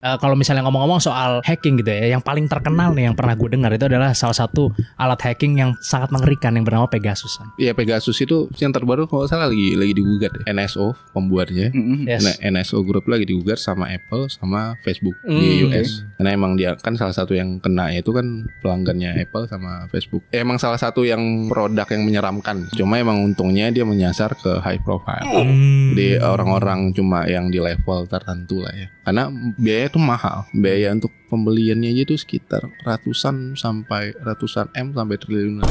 Kalau misalnya ngomong-ngomong soal hacking gitu ya, yang paling terkenal nih yang pernah gue dengar itu adalah salah satu alat hacking yang sangat mengerikan yang bernama Pegasus. Iya, Pegasus itu yang terbaru kalau salah lagi digugat NSO pembuatnya. Yes. Nah, NSO Group lagi digugat sama Apple sama Facebook di US. Karena emang dia kan salah satu yang kena itu kan pelanggannya Apple sama Facebook. Emang salah satu yang produk yang menyeramkan. Cuma emang untungnya dia menyasar ke high profile. Jadi orang-orang cuma yang di level tertentu lah ya. Karena biaya itu mahal. Biaya untuk pembeliannya aja itu sekitar ratusan M sampai triliunan.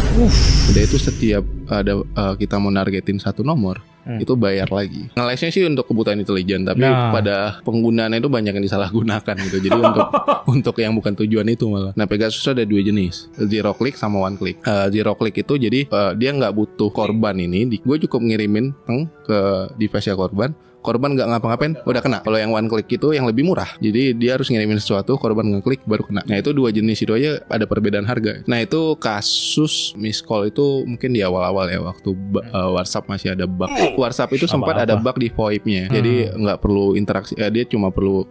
Udah itu setiap ada kita mau nargetin satu nomor itu bayar lagi. Ngelesnya sih untuk kebutuhan intelijen, tapi pada penggunaannya itu banyak yang disalahgunakan gitu. Jadi untuk yang bukan tujuan itu malah. Nah, Pegasus ada dua jenis, zero click sama one click. Zero click itu jadi dia nggak butuh korban ini. Gue cukup ngirimin ke device-nya korban nggak ngapa-ngapain udah kena. Kalau yang one click itu yang lebih murah, jadi dia harus ngirimin sesuatu, korban ngeklik baru kena. Nah, itu dua jenis itu aja ada perbedaan harga. Nah, itu kasus miss call itu mungkin di awal-awal ya, waktu WhatsApp masih ada bug. WhatsApp itu sempat ada bug di VoIP-nya, jadi nggak perlu interaksi, dia cuma perlu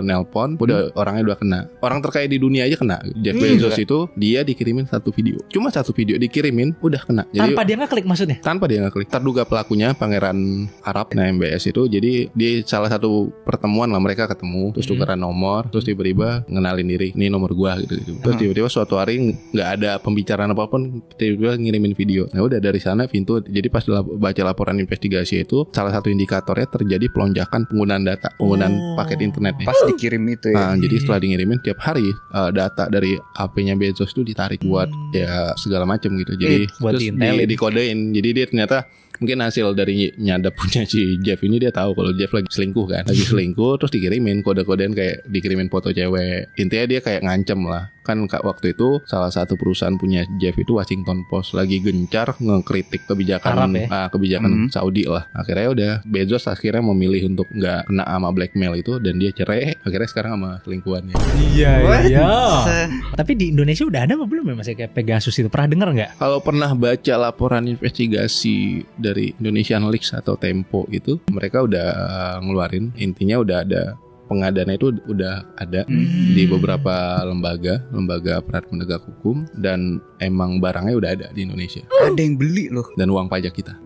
nelpon, udah orangnya udah kena. Orang terkaya di dunia aja kena. Jeff Bezos itu dia dikirimin satu video, cuma satu video dikirimin udah kena. Jadi, tanpa dia ngeklik maksudnya? Tanpa dia ngeklik. Terduga pelakunya pangeran Arab, nah MBS itu. Jadi di salah satu pertemuan lah mereka ketemu, terus tukeran nomor, terus tiba-tiba ngenalin diri, ini nomor gua gitu. Terus tiba-tiba suatu hari nggak ada pembicaraan apapun, tiba-tiba ngirimin video. Nah, udah dari sana pintu. Jadi pas baca laporan investigasi itu, salah satu indikatornya terjadi pelonjakan penggunaan data, penggunaan paket internet. Pas dikirim itu ya. Nah, jadi setelah dingirimin tiap hari data dari HP-nya Bezos itu ditarik buat ya segala macam gitu. Jadi buat terus dikodein. Jadi dia ternyata mungkin hasil dari nyadap punya si Jeff ini, dia tahu kalau Jeff lagi selingkuh kan, terus dikirimin kode-kodean kayak dikirimin foto cewek. Intinya dia kayak ngancem lah. Kan waktu itu salah satu perusahaan punya Jeff itu Washington Post lagi gencar ngekritik kebijakan Arab, ya? Kebijakan Saudi lah. Akhirnya udah Bezos akhirnya memilih untuk nggak kena sama blackmail itu, dan dia cerai akhirnya sekarang sama selingkuhannya. Iya. Tapi di Indonesia udah ada apa belum ya Mas kayak Pegasus itu? Pernah dengar nggak? Kalau pernah baca laporan investigasi dari Indonesian Leaks atau Tempo itu, mereka udah ngeluarin, intinya udah ada pengadaannya itu udah ada di beberapa lembaga aparat penegak hukum, dan emang barangnya udah ada di Indonesia. Ada yang beli loh. Dan uang pajak kita.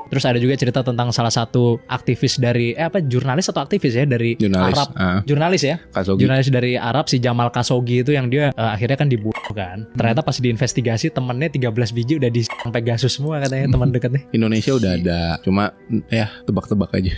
Terus ada juga cerita tentang salah satu aktivis dari jurnalis atau aktivis ya dari Arab. Jurnalis ya. Khashoggi. Jurnalis dari Arab, si Jamal Khashoggi itu yang dia akhirnya kan dibunuh kan. Ternyata pas diinvestigasi temennya 13 biji udah di Pegasus semua katanya teman dekatnya. Indonesia udah ada, cuma ya tebak-tebak aja.